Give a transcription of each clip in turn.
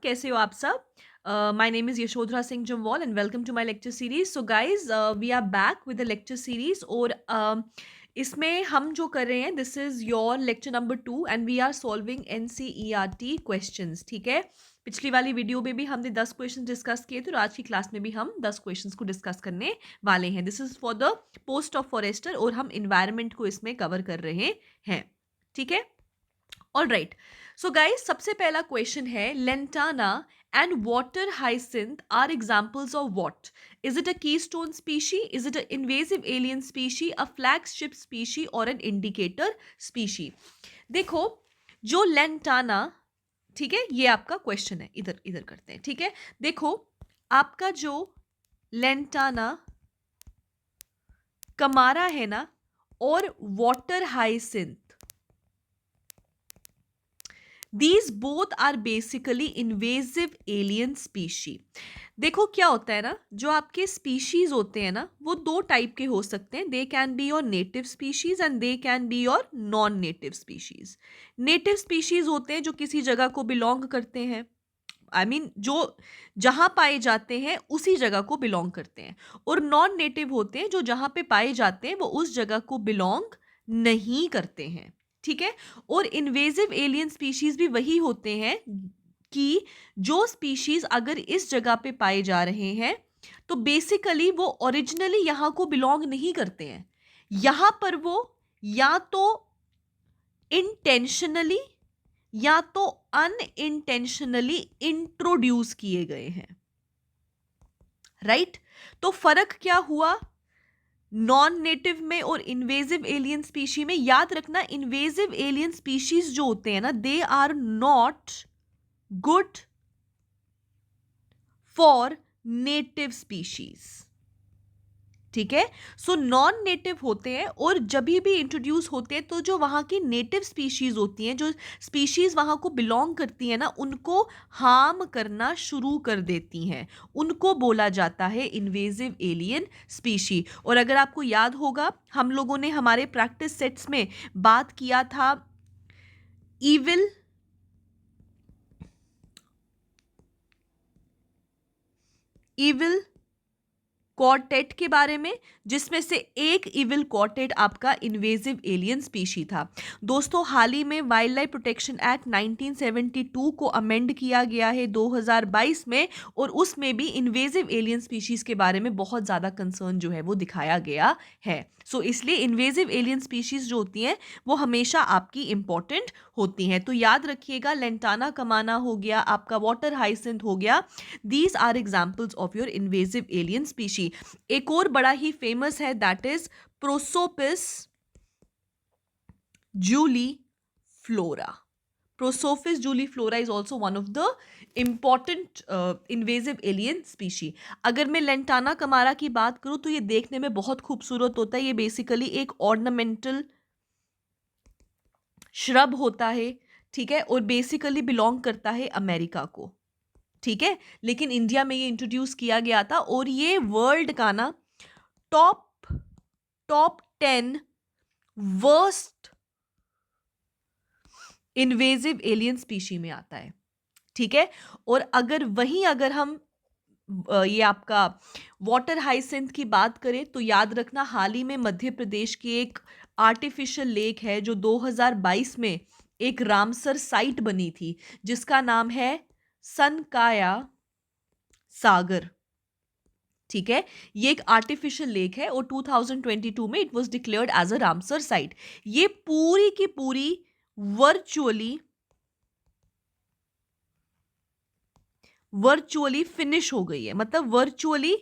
कैसे हो आप सब? My name is Yashodhara Singh Jamwal and welcome to my lecture series. So guys, we are back with the lecture series और इसमें हम जो कर रहे हैं, this is your lecture number 2 and we are solving NCERT questions, ठीक है? पिछली वाली वीडियो में भी हमने 10 क्वेश्चन डिस्कस किए थे और आज की क्लास में भी हम 10 क्वेश्चंस को डिस्कस करने वाले हैं। This is for the post of forester और हम एनवायरनमेंट को इसमें कवर कर रहे हैं, ठीक है? All right. सो गाइस, सबसे पहला क्वेश्चन है, lantana and water hyacinth are examples of what? Is it a keystone species, is it a invasive alien species, a flagship species और एन इंडिकेटर स्पीशी? देखो, जो लेंटाना, ठीक है, ये आपका क्वेश्चन है, इधर इधर करते हैं, ठीक है? देखो, आपका जो लेंटाना कमारा है ना, और water hyacinth, These both are basically invasive alien species. देखो क्या होता है ना, जो आपके स्पीशीज होते हैं ना, वो दो टाइप के हो सकते हैं. They can be your native species and they can be your non native species. Native species होते हैं जो किसी जगह को बिलोंग करते हैं, जो जहां पाए जाते हैं उसी जगह को बिलोंग करते हैं. और नॉन नेटिव होते हैं जो जहां पे पाए जाते हैं वो उस जगह को बिलोंग नहीं करते हैं, ठीक है? और इन्वेजिव एलियन स्पीशीज भी वही होते हैं कि जो स्पीशीज अगर इस जगह पे पाए जा रहे हैं तो बेसिकली वो ओरिजिनली यहां को बिलोंग नहीं करते हैं. यहां पर वो या तो इंटेंशनली या तो अनइंटेंशनली इंट्रोड्यूस किए गए हैं, राइट? तो फर्क क्या हुआ नॉन नेटिव में और इन्वेजिव एलियन स्पीशी में? याद रखना, इन्वेजिव एलियन स्पीशीज जो होते हैं ना, they are not good for native species, ठीक है? सो नॉन नेटिव होते हैं और जब भी इंट्रोड्यूस होते हैं तो जो वहां की नेटिव स्पीशीज होती हैं, जो स्पीशीज वहां को बिलोंग करती है ना, उनको हार्म करना शुरू कर देती हैं. उनको बोला जाता है इन्वेजिव एलियन स्पीशी. और अगर आपको याद होगा, हम लोगों ने हमारे प्रैक्टिस सेट्स में बात किया था ईविल ईविल क्वार्टेट के बारे में, जिसमें से एक इविल क्वार्टेट आपका इन्वेजिव एलियन स्पीशी था. दोस्तों, हाल ही में वाइल्ड लाइफ प्रोटेक्शन एक्ट 1972 को अमेंड किया गया है 2022 में, और उसमें भी इन्वेजिव एलियन स्पीशीज के बारे में बहुत ज़्यादा कंसर्न जो है वो दिखाया गया है. सो इसलिए इन्वेजिव एलियन स्पीशीज जो होती हैं वो हमेशा आपकी इंपॉर्टेंट होती हैं. तो याद रखिएगा, लेंटाना कमाना हो गया, आपका वाटर हाइसिंथ हो गया, these are examples of your invasive alien species. एक और बड़ा ही फेमस है, that is prosopis juliflora. Prosopis juliflora is also one of the important invasive alien species. अगर मैं लेंटाना कमारा की बात करूं तो ये देखने में बहुत खूबसूरत होता है. ये बेसिकली एक ऑर्नामेंटल श्रब होता है, ठीक है? और बेसिकली बिलोंग करता है अमेरिका को, ठीक है? लेकिन इंडिया में ये इंट्रोड्यूस किया गया था और ये वर्ल्ड का ना top top 10 worst invasive alien species में आता है, ठीक है? और अगर हम ये आपका वाटर हाइसिंथ की बात करें तो याद रखना, हाल ही में मध्य प्रदेश की एक आर्टिफिशियल लेक है जो 2022 में एक रामसर साइट बनी थी, जिसका नाम है सनकाया सागर, ठीक है? ये एक आर्टिफिशियल लेक है और 2022 में it was declared as a Ramsar site. ये पूरी की पूरी वर्चुअली वर्चुअली फिनिश हो गई है, मतलब वर्चुअली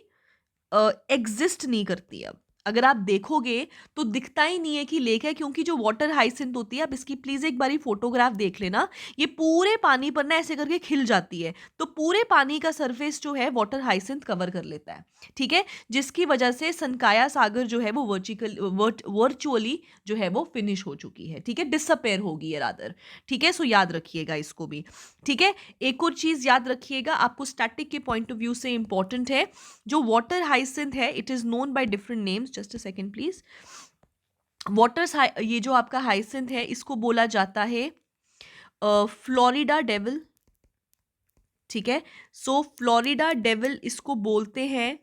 एग्जिस्ट नहीं करती अब. अगर आप देखोगे तो दिखता ही नहीं है कि लेक है, क्योंकि जो वाटर हाइसिंथ होती है, आप इसकी प्लीज एक बारी फोटोग्राफ देख लेना, ये पूरे पानी पर ना ऐसे करके खिल जाती है. तो पूरे पानी का सरफेस जो है वाटर हाइसिंथ कवर कर लेता है, ठीक है? जिसकी वजह से सनकाया सागर जो है वो वर्चुअली जो है वो फिनिश हो चुकी है, ठीक है? डिसअपेयर होगी है रादर, ठीक है? सो याद रखिएगा इसको भी, ठीक है? एक और चीज याद रखिएगा, आपको स्टैटिक के पॉइंट ऑफ व्यू से इंपॉर्टेंट है, जो वाटर हाइसिंथ है it is known by different names. Just a second please. ये जो आपका हाइसिंथ है इसको बोला जाता है फ्लोरिडा डेविल, ठीक है। सो फ्लोरिडा डेविल इसको बोलते हैं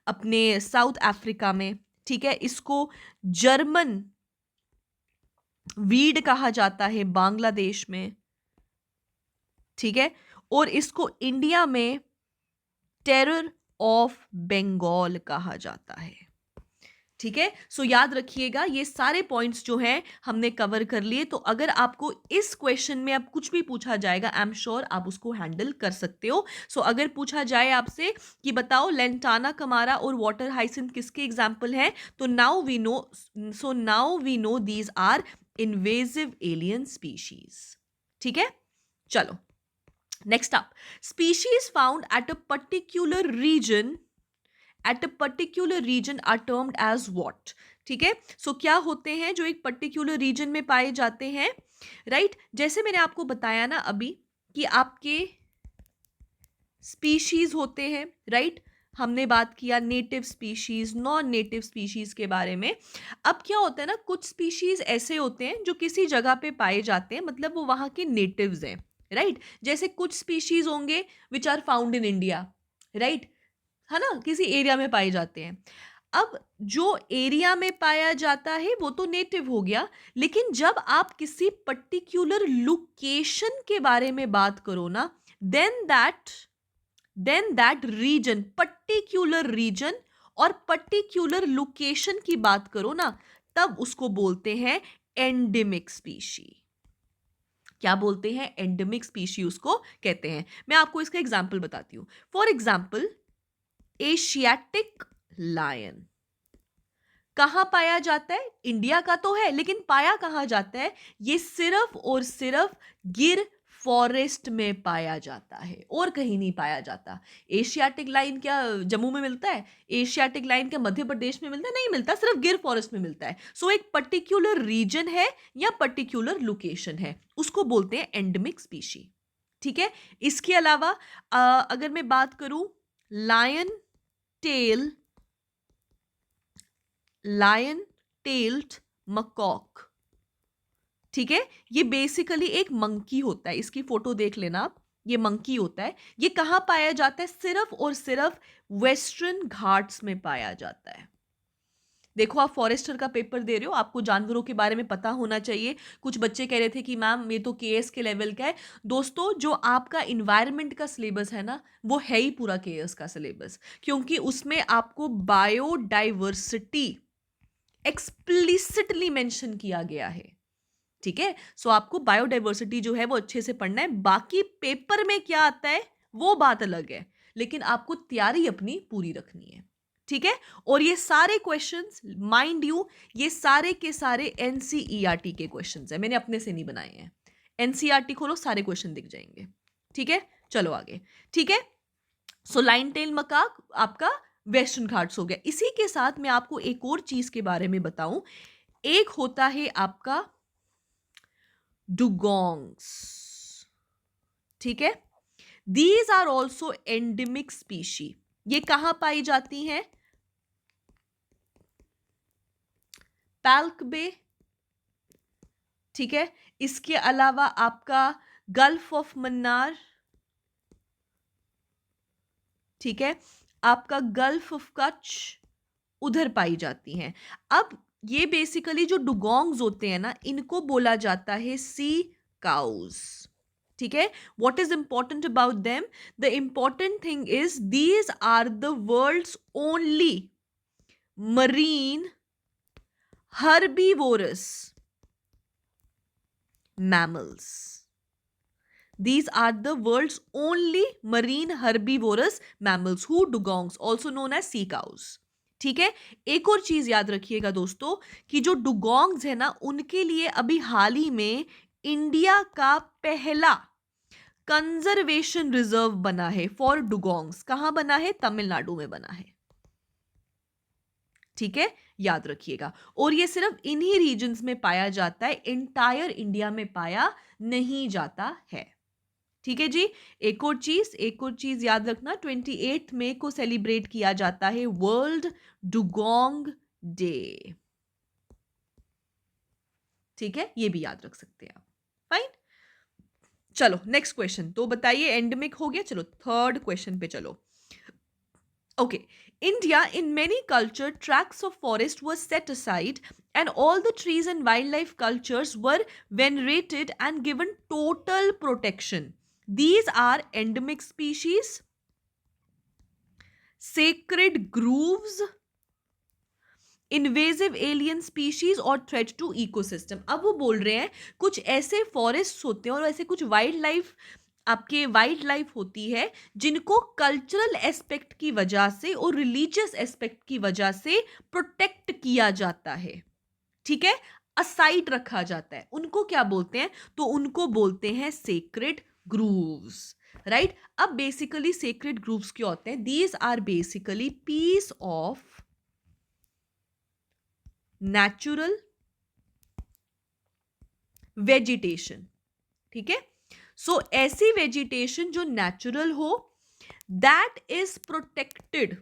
अपने साउथ अफ्रीका में, ठीक है। इसको जर्मन वीड कहा जाता है बांग्लादेश में, ठीक है। और इसको इंडिया में टेरर ऑफ बंगाल कहा जाता है, ठीक है। सो याद रखिएगा ये सारे पॉइंट्स जो हैं हमने कवर कर लिए। तो अगर आपको इस क्वेश्चन में अब कुछ भी पूछा जाएगा, आई एम श्योर आप उसको हैंडल कर सकते हो। सो अगर पूछा जाए आपसे कि बताओ लेंटाना कमारा और वाटर हाइसिंथ किसके एग्जाम्पल हैं, तो now we know these are invasive alien species, ठीक है। चलो next up, species found at a particular region are termed as what, ठीक है। सो क्या होते हैं जो एक पर्टिकुलर रीजन में पाए जाते हैं, राइट। जैसे मैंने आपको बताया ना अभी कि आपके स्पीशीज होते हैं, राइट। हमने बात किया native species, non native species के बारे में। अब क्या होता है ना, कुछ स्पीशीज ऐसे होते हैं जो किसी जगह पे पाए जाते हैं, मतलब वो वहां के नेटिव्स हैं, राइट। जैसे कुछ स्पीशीज होंगे which are found in India, right, है ना, किसी एरिया में पाए जाते हैं। अब जो एरिया में पाया जाता है वो तो नेटिव हो गया, लेकिन जब आप किसी पर्टिकुलर लोकेशन के बारे में बात करो ना, then that region, particular region और पर्टिकुलर लोकेशन की बात करो ना, तब उसको बोलते हैं एंडेमिक स्पीशी। क्या बोलते हैं? एंडेमिक स्पीशी उसको कहते हैं। मैं आपको इसका एग्जांपल बताती हूं। फॉर एग्जांपल एशियाटिक लायन कहां पाया जाता है? इंडिया का तो है, लेकिन पाया कहां जाता है? ये सिर्फ और सिर्फ गिर फॉरेस्ट में पाया जाता है और कहीं नहीं पाया जाता। एशियाटिक लाइन क्या जम्मू में मिलता है? एशियाटिक लाइन क्या मध्य प्रदेश में मिलता है? नहीं मिलता, सिर्फ गिर फॉरेस्ट में मिलता है। सो एक पर्टिकुलर रीजन है या पर्टिकुलर लोकेशन है, उसको बोलते हैं एंडेमिक स्पीशी, ठीक है। इसके अलावा अगर मैं बात करूं लायन टेल्ड मकॉक, ठीक है। ये बेसिकली एक मंकी होता है, इसकी फोटो देख लेना आप, ये मंकी होता है। ये कहां पाया जाता है? सिर्फ और सिर्फ वेस्टर्न घाट्स में पाया जाता है। देखो आप फॉरेस्टर का पेपर दे रहे हो, आपको जानवरों के बारे में पता होना चाहिए। कुछ बच्चे कह रहे थे कि मैम ये तो केएस के लेवल का है। दोस्तों जो आपका इन्वायरमेंट का सिलेबस है ना, वो है ही पूरा केएस का सिलेबस, क्योंकि उसमें आपको बायोडाइवर्सिटी एक्सप्लिसिटली मेंशन किया गया है, ठीक है। सो आपको बायोडाइवर्सिटी जो है वो अच्छे से पढ़ना है। बाकी पेपर में क्या आता है वो बात अलग है, लेकिन आपको तैयारी अपनी पूरी रखनी है, ठीक है। और ये सारे क्वेश्चंस माइंड यू, ये सारे के सारे एनसीईआरटी के क्वेश्चंस हैं, मैंने अपने से नहीं बनाए हैं। एनसीईआरटी खोलो, सारे क्वेश्चन दिख जाएंगे, ठीक है। चलो आगे, ठीक है। सो लाइन टेल मकाक आपका वेस्टर्न घाट्स हो गया। इसी के साथ मैं आपको एक और चीज के बारे में बताऊं। एक होता है आपका डुगोंग्स, ठीक है। These are also endemic species. ये कहां पाई जाती हैं? पैल्क बे, ठीक है। इसके अलावा आपका गल्फ ऑफ मन्नार, ठीक है। आपका गल्फ ऑफ कच्छ, उधर पाई जाती हैं। अब ये बेसिकली जो डुगोंग्स होते हैं ना, इनको बोला जाता है सी काउज, ठीक है। What is important about them? The important thing is these are the world's only marine herbivorous mammals. These are the world's only marine herbivorous mammals who dugongs, also known as sea cows. ठीक है। एक और चीज याद रखिएगा दोस्तों कि जो डुगोंग्स है ना, उनके लिए अभी हाल ही में इंडिया का पहला कंजर्वेशन रिजर्व बना है फॉर डुगोंग्स। कहां बना है? तमिलनाडु में बना है, ठीक है, याद रखिएगा। और ये सिर्फ इन्हीं रीजन्स में पाया जाता है, एंटायर इंडिया में पाया नहीं जाता है, ठीक है जी। एक और चीज याद रखना, 28 मई को सेलिब्रेट किया जाता है वर्ल्ड डुगोंग डे, ठीक है, ये भी याद रख सकते हैं आप। फाइन। चलो नेक्स्ट क्वेश्चन, तो बताइए एंडेमिक हो गया, चलो थर्ड क्वेश्चन पे चलो। Okay. India, in many culture, tracts of forest were set aside, and all the trees and wildlife cultures were venerated and given total protection. These are endemic species, sacred groves, invasive alien species और threat to ecosystem. अब वो बोल रहे हैं कुछ ऐसे forest होते हैं और ऐसे कुछ वाइल्ड लाइफ, आपके वाइल्ड लाइफ होती है जिनको कल्चरल एस्पेक्ट की वजह से और रिलीजियस एस्पेक्ट की वजह से प्रोटेक्ट किया जाता है, ठीक है, असाइड रखा जाता है। उनको क्या बोलते हैं? तो उनको बोलते हैं सेक्रेड ग्रूव्स, राइट। अब बेसिकली सेक्रेड ग्रूव्स क्या होते हैं? These are basically piece of natural vegetation, ठीक है। सो ऐसी वेजिटेशन जो नेचुरल हो, that is protected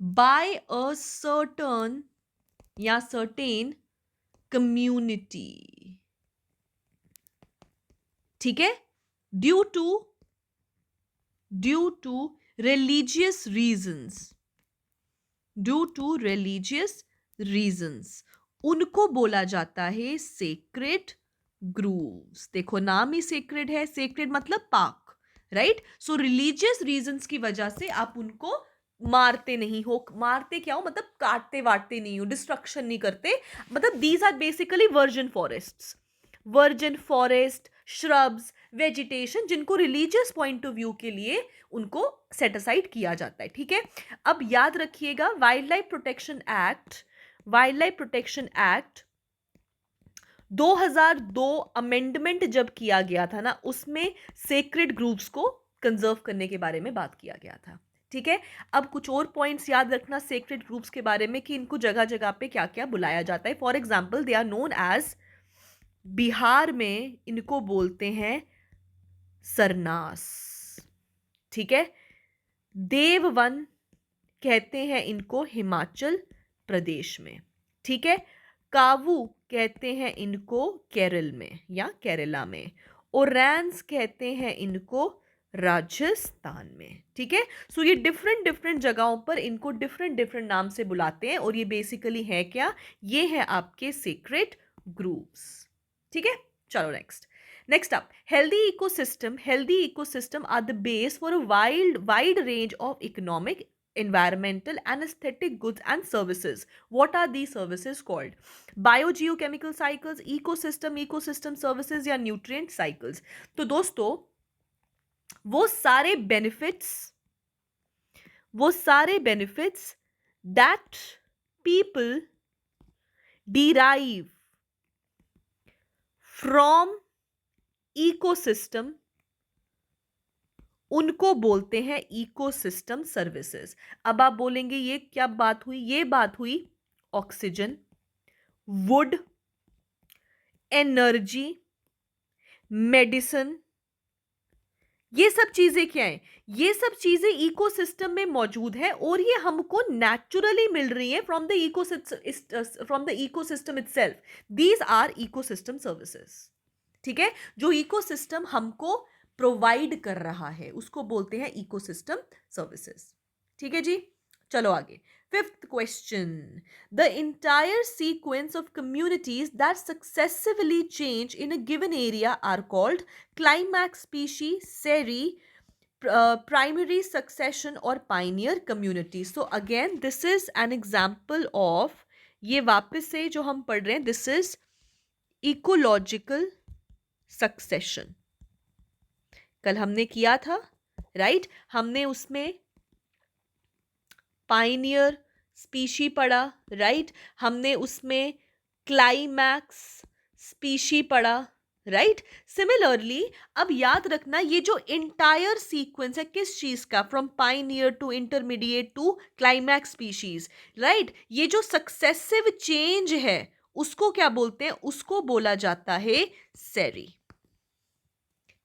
by a certain या सर्टेन कम्युनिटी, ठीक है, ड्यू टू religious reasons, उनको बोला जाता है सेक्रेड ग्रूव्स। देखो नाम ही सेक्रेड है, सेक्रेड मतलब पाक, राइट। सो रिलीजियस रीजंस की वजह से आप उनको मारते नहीं हो, मारते क्या हो मतलब काटते वाटते नहीं हो, डिस्ट्रक्शन नहीं करते, मतलब these are basically virgin forest, shrubs, vegetation जिनको रिलीजियस पॉइंट ऑफ व्यू के लिए उनको सेट असाइड किया जाता है, ठीक है। अब याद रखिएगा wild life protection act 2002 amendment जब किया गया था ना, उसमें सेक्रेड ग्रुप्स को कंजर्व करने के बारे में बात किया गया था, ठीक है। अब कुछ और पॉइंट्स याद रखना सेक्रेड ग्रुप्स के बारे में कि इनको जगह जगह पे क्या क्या बुलाया जाता है। For example they are known as, Bihar में इनको बोलते हैं सरनास, ठीक है। देववन कहते हैं इनको हिमाचल प्रदेश में, ठीक है। कावू कहते हैं इनको केरल में या केरला में। ओरैंस कहते हैं इनको राजस्थान में, ठीक है। सो ये डिफरेंट डिफरेंट जगहों पर इनको डिफरेंट डिफरेंट नाम से बुलाते हैं और ये बेसिकली है क्या? ये है आपके सीक्रेट ग्रुप्स, ठीक है। चलो next up, healthy ecosystem are the base for a wide range of economic, environmental and aesthetic goods and services. What are these services called? Biogeochemical cycles, ecosystem services या nutrient cycles। तो दोस्तों वो सारे benefits that people derive from ecosystem, उनको बोलते हैं ecosystem services. अब आप बोलेंगे ये क्या बात हुई? ये बात हुई ऑक्सीजन, वुड, एनर्जी, मेडिसिन, ये सब चीजें क्या है? ये सब चीजें इकोसिस्टम में मौजूद है और ये हमको नेचुरली मिल रही है from the ecosystem itself. These are ecosystem services, ठीक है। जो इकोसिस्टम हमको प्रोवाइड कर रहा है उसको बोलते हैं इकोसिस्टम सर्विसेज, ठीक है जी। चलो आगे, fifth question, the entire sequence of communities that successively change in a given area are called climax species, sere, primary succession और pioneer community. So again this is an example of, ये वापस से जो हम पढ़ रहे हैं, दिस इज इकोलॉजिकल सक्सेशन। कल हमने किया था, राइट। हमने उसमें पाइनियर स्पीशी पढ़ा, राइट। हमने उसमें क्लाइमैक्स स्पीशी पढ़ा, राइट। सिमिलरली अब याद रखना ये जो इंटायर सीक्वेंस है किस चीज का, from pioneer to intermediate to climax species, right. ये जो सक्सेसिव चेंज है उसको क्या बोलते हैं? उसको बोला जाता है सेरी,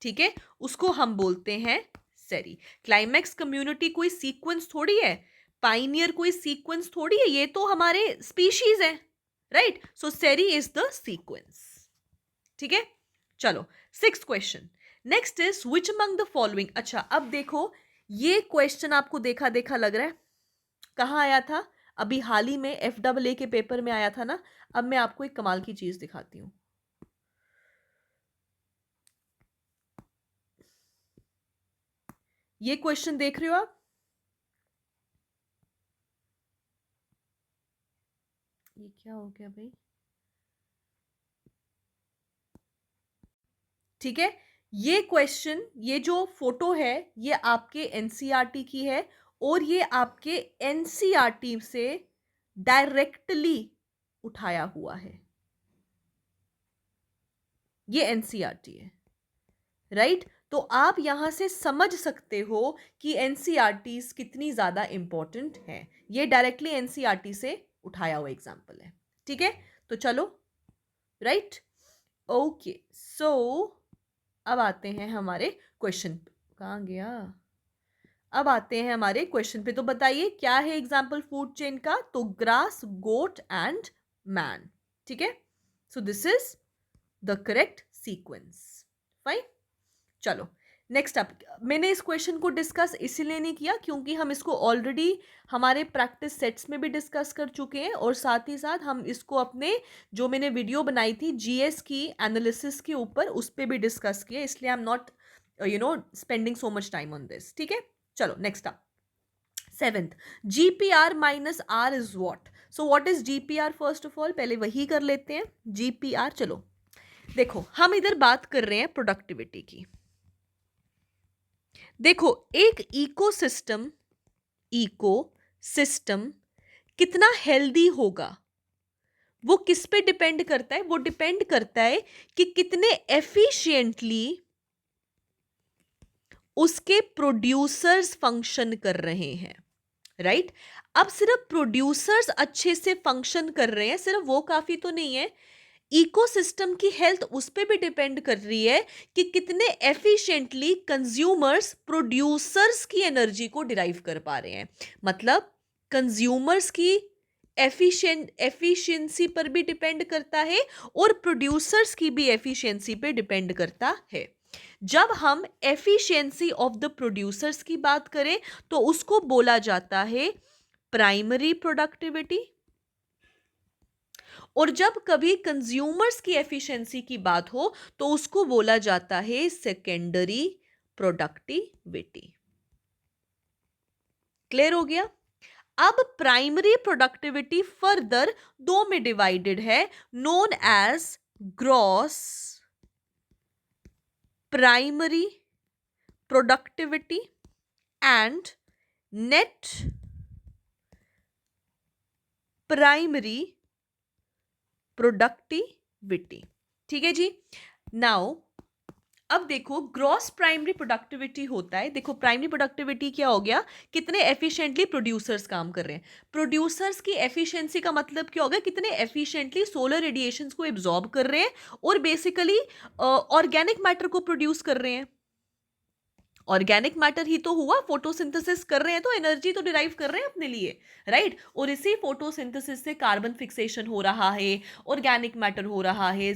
ठीक है। उसको हम बोलते हैं सेरी। क्लाइमैक्स कम्युनिटी कोई सीक्वेंस थोड़ी है, पाइनियर कोई सीक्वेंस थोड़ी है, ये तो हमारे स्पीशीज है, right? So sere is the sequence. ठीक है, चलो 6th question. Next is which among the following. अच्छा, अब देखो, ये क्वेश्चन आपको देखा देखा लग रहा है. कहाँ आया था? अभी हाल ही में FAA के पेपर में आया था ना. अब मैं आपको एक कमाल की चीज दिखाती हूं. ये क्वेश्चन देख रहे हो आप? ये क्या हो गया भाई? ठीक है, ये क्वेश्चन, ये जो फोटो है, ये आपके एनसीईआरटी की है और ये आपके एनसीईआरटी से डायरेक्टली उठाया हुआ है. ये एनसीईआरटी है, राइट? तो आप यहां से समझ सकते हो कि एनसीईआरटी कितनी ज्यादा इंपॉर्टेंट है. ये डायरेक्टली एनसीईआरटी से उठाया हुआ एग्जाम्पल है. ठीक है, तो चलो, राइट? ओके, सो अब आते हैं हमारे क्वेश्चन. कहाँ गया? अब आते हैं हमारे क्वेश्चन पे. तो बताइए क्या है एग्जाम्पल फूड चेन का? तो ग्रास, गोट एंड मैन. ठीक है, so this is the correct sequence. Fine, चलो नेक्स्ट अप. मैंने इस क्वेश्चन को डिस्कस इसलिए नहीं किया क्योंकि हम इसको ऑलरेडी हमारे प्रैक्टिस सेट्स में भी डिस्कस कर चुके हैं और साथ ही साथ हम इसको अपने जो मैंने वीडियो बनाई थी जीएस की एनालिसिस के ऊपर उस पर भी डिस्कस किया. इसलिए I am not spending so much time on this. ठीक है, चलो next up. 7th, GPR minus R is what. So what is GPR? First of all पहले वही कर लेते हैं. GPR, चलो देखो, हम इधर बात कर रहे हैं प्रोडक्टिविटी की. देखो, एक इकोसिस्टम कितना हेल्दी होगा वो किस पे डिपेंड करता है? वो डिपेंड करता है कि कितने एफिशिएंटली उसके प्रोड्यूसर्स फंक्शन कर रहे हैं, राइट? अब सिर्फ प्रोड्यूसर्स अच्छे से फंक्शन कर रहे हैं, सिर्फ वो काफी तो नहीं है. इकोसिस्टम की हेल्थ उस पर भी डिपेंड कर रही है कि कितने एफिशिएंटली कंज्यूमर्स प्रोड्यूसर्स की एनर्जी को डिराइव कर पा रहे हैं. मतलब कंज्यूमर्स की एफिशिएंसी पर भी डिपेंड करता है और प्रोड्यूसर्स की भी एफिशिएंसी पे डिपेंड करता है. जब हम एफिशिएंसी ऑफ द प्रोड्यूसर्स की बात करें तो उसको बोला जाता है प्राइमरी प्रोडक्टिविटी. और जब कभी कंज्यूमर्स की एफिशिएंसी की बात हो तो उसको बोला जाता है सेकेंडरी प्रोडक्टिविटी. क्लियर हो गया? अब प्राइमरी प्रोडक्टिविटी फर्दर दो में डिवाइडेड है, known as gross primary productivity and net primary productivity. ठीक है जी. नाउ अब देखो, ग्रॉस प्राइमरी प्रोडक्टिविटी होता है. देखो, प्राइमरी प्रोडक्टिविटी क्या हो गया? कितने एफिशिएंटली प्रोड्यूसर्स काम कर रहे हैं. प्रोड्यूसर्स की एफिशिएंसी का मतलब क्या हो गया? कितने एफिशिएंटली सोलर रेडिएशंस को एब्जॉर्ब कर रहे हैं और बेसिकली ऑर्गेनिक मैटर को प्रोड्यूस कर रहे हैं. ऑर्गेनिक मैटर ही तो हुआ, फोटोसिंथेसिस कर रहे हैं तो एनर्जी तो डिराइव कर रहे हैं अपने लिए, राइट? और इसी फोटोसिंथेसिस से कार्बन फिक्सेशन हो रहा है, ऑर्गेनिक मैटर हो रहा है,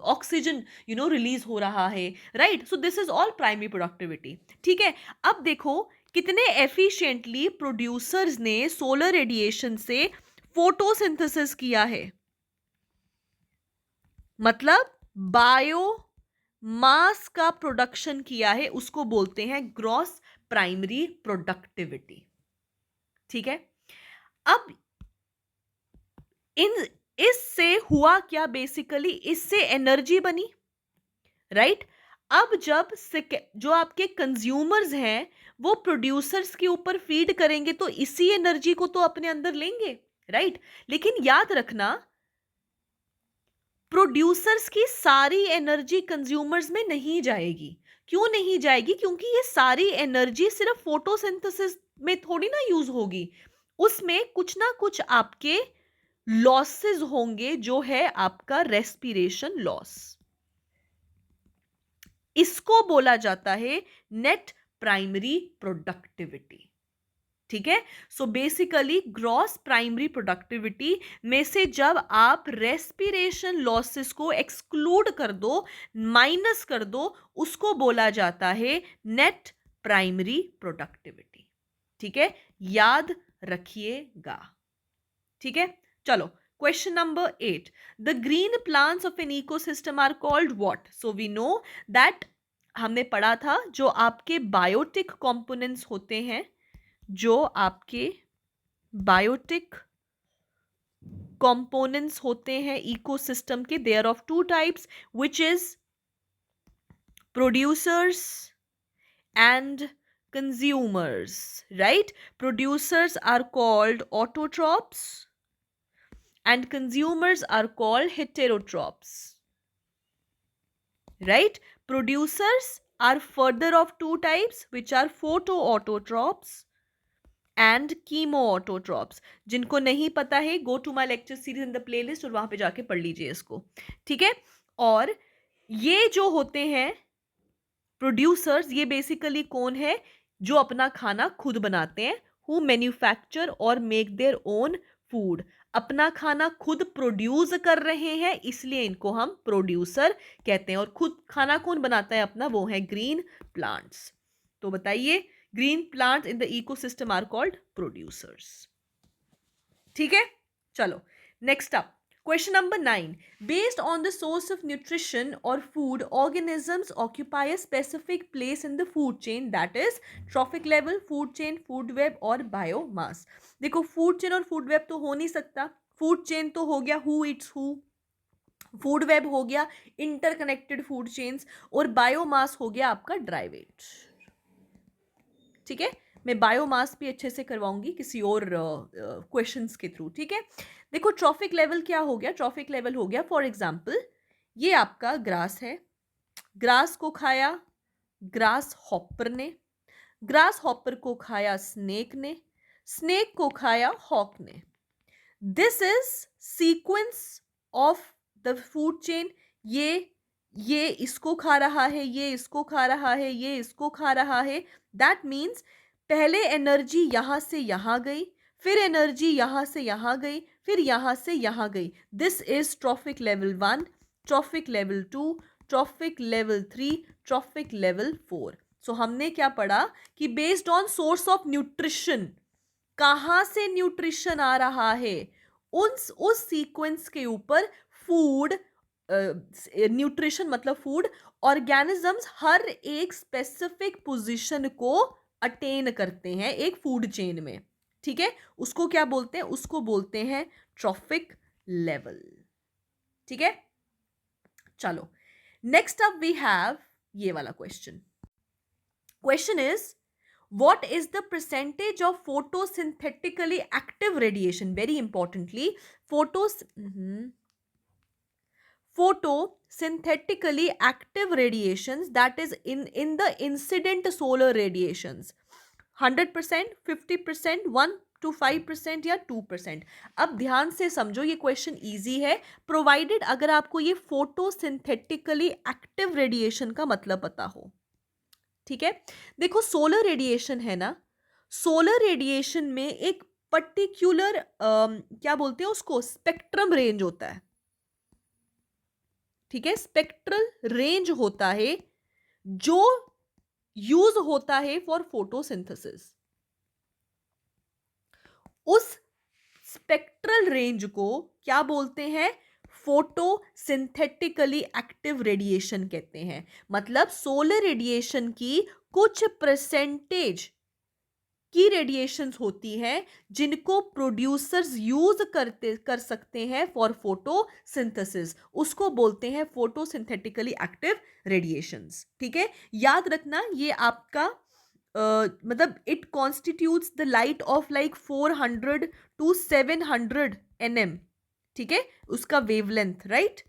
ऑक्सीजन रिलीज हो रहा है, right? So this is all primary productivity. ठीक है, अब देखो कितने एफिशिएंटली प्रोड्यूसर्स ने सोलर रेडिएशन से फोटोसिंथेसिस किया है. मतलब बायो मास का प्रोडक्शन किया है, उसको बोलते हैं ग्रॉस प्राइमरी प्रोडक्टिविटी. ठीक है, अब इससे हुआ क्या? बेसिकली इससे एनर्जी बनी, राइट? अब जब जो आपके कंज्यूमर्स हैं वो प्रोड्यूसर्स के ऊपर फीड करेंगे तो इसी एनर्जी को तो अपने अंदर लेंगे, राइट? लेकिन याद रखना, प्रोड्यूसर्स की सारी एनर्जी कंज्यूमर्स में नहीं जाएगी. क्यों नहीं जाएगी? क्योंकि ये सारी एनर्जी सिर्फ फोटोसिंथेसिस में थोड़ी ना यूज होगी. उसमें कुछ ना कुछ आपके लॉसेस होंगे, जो है आपका रेस्पिरेशन लॉस. इसको बोला जाता है नेट प्राइमरी प्रोडक्टिविटी. ठीक है। So basically gross primary productivity में से जब आप रेस्पिरेशन लॉसेस को एक्सक्लूड कर दो, माइनस कर दो, उसको बोला जाता है नेट प्राइमरी प्रोडक्टिविटी। ठीक है, याद रखिएगा। ठीक है, चलो question number 8, the green plants of an ecosystem are called what? So we know that हमने पढ़ा था जो आपके बायोटिक कंपोनेंट्स होते हैं, जो आपके बायोटिक कंपोनेंट्स होते हैं इकोसिस्टम के, they are of two types, which is producers and consumers, right? Producers are called autotrophs and consumers are called heterotrophs, right? Producers are further of two types, which are photoautotrophs and chemoautotrophs. जिनको नहीं पता है, go to my lecture series in the playlist और वहां पे जाके पढ़ लीजिए इसको। ठीक है, और ये जो होते हैं प्रोड्यूसर्स, ये बेसिकली कौन है? जो अपना खाना खुद बनाते हैं, हु मैन्युफैक्चर और मेक देयर ओन फूड। अपना खाना खुद प्रोड्यूस कर रहे हैं, इसलिए इनको हम प्रोड्यूसर कहते हैं। और खुद खाना कौन बनाता है अपना? वो है ग्रीन प्लांट्स। तो बताइए, green plants in the ecosystem are called producers. ठीक है, चलो next up, question number 9, based on the source of nutrition or food, organisms occupy a specific place in the food chain, that is trophic level, food chain, food web और biomass। देखो food chain और food web तो हो नहीं सकता। food chain तो हो गया who eats who, food web हो गया interconnected food chains, और biomass हो गया आपका dry weight। ठीक है, मैं बायोमास भी अच्छे से करवाऊंगी किसी और क्वेश्चंस के थ्रू। ठीक है, देखो ट्रॉफिक लेवल क्या हो गया? ट्रॉफिक लेवल हो गया, फॉर एग्जांपल ये आपका ग्रास है, ग्रास को खाया ग्रास हॉपर ने, ग्रास हॉपर को खाया स्नेक ने, स्नेक को खाया हॉक ने। This is sequence of the food chain. ये इसको खा रहा है, ये इसको खा रहा है, ये इसको खा रहा है। दैट मीन्स पहले एनर्जी यहां से यहां गई, फिर एनर्जी यहां से यहां गई, फिर यहां से यहां गई। This is trophic level 1, trophic level 2, trophic level 3, trophic level 4। सो हमने क्या पढ़ा कि based on source of nutrition, कहां से न्यूट्रिशन आ रहा है, उस सीक्वेंस के ऊपर फूड, न्यूट्रिशन मतलब फूड, ऑर्गेनिजम्स हर एक स्पेसिफिक पोजीशन को अटेन करते हैं एक फूड चेन में। ठीक है, उसको क्या बोलते हैं? उसको बोलते हैं ट्रॉफिक लेवल। ठीक है, चलो नेक्स्ट अप वी हैव ये वाला question. Question is, what is the percentage of photosynthetically active radiation? Very importantly, photosynthetically active radiations, that is in the incident solar radiations, 100%, 50%, 1 to 5% या 2%। अब ध्यान से समझो, ये क्वेश्चन इजी है, प्रोवाइडेड अगर आपको ये फोटोसिंथेटिकली एक्टिव रेडिएशन का मतलब पता हो। ठीक है, देखो सोलर रेडिएशन है ना, सोलर रेडिएशन में एक पर्टिकुलर क्या बोलते हैं उसको, स्पेक्ट्रम रेंज होता है। ठीक है, स्पेक्ट्रल रेंज होता है जो यूज होता है फॉर फोटोसिंथेसिस। उस स्पेक्ट्रल रेंज को क्या बोलते हैं? फोटोसिंथेटिकली एक्टिव रेडिएशन कहते हैं। मतलब सोलर रेडिएशन की कुछ परसेंटेज की रेडिएशंस होती हैं जिनको प्रोड्यूसर्स यूज कर सकते हैं फॉर फोटोसिंथेसिस, उसको बोलते हैं फोटोसिंथेटिकली एक्टिव रेडिएशंस। ठीक है, याद रखना ये आपका मतलब it constitutes the light of like 400 to 700 nm। ठीक है, उसका वेवलेंथ, राइट,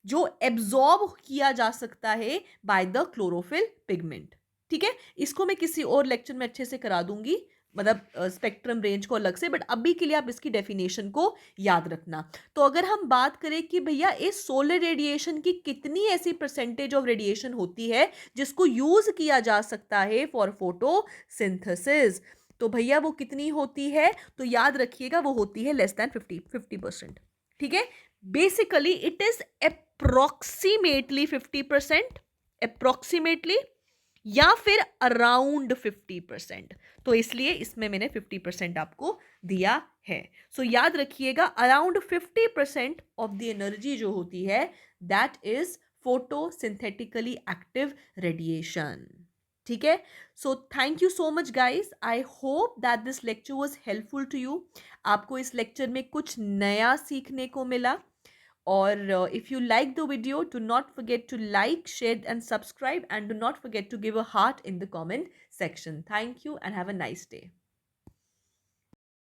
जो एब्जॉर्ब किया जा सकता है बाय द क्लोरोफिल पिगमेंट। ठीक है, इसको मैं किसी और लेक्चर में अच्छे से करा दूंगी, मतलब स्पेक्ट्रम रेंज को अलग से, बट अभी के लिए आप इसकी डेफिनेशन को याद रखना। तो अगर हम बात करें कि भैया इस सोलर रेडिएशन की कितनी ऐसी परसेंटेज ऑफ रेडिएशन होती है जिसको यूज किया जा सकता है फॉर फोटोसिंथेसिस, तो भैया वो कितनी होती है? तो याद रखिएगा वो होती है लेस देन 50%। ठीक है? Basically it is approximately 50%, approximately, या फिर अराउंड 50%। तो इसलिए इसमें मैंने 50% आपको दिया है। सो याद रखिएगा अराउंड 50% ऑफ द एनर्जी जो होती है that is photosynthetically active radiation. ठीक है? So thank you so much guys, I hope that this lecture was helpful to you. आपको इस लेक्चर में कुछ नया सीखने को मिला। Or if you like the video, do not forget to like, share, and subscribe. And do not forget to give a heart in the comment section. Thank you and have a nice day.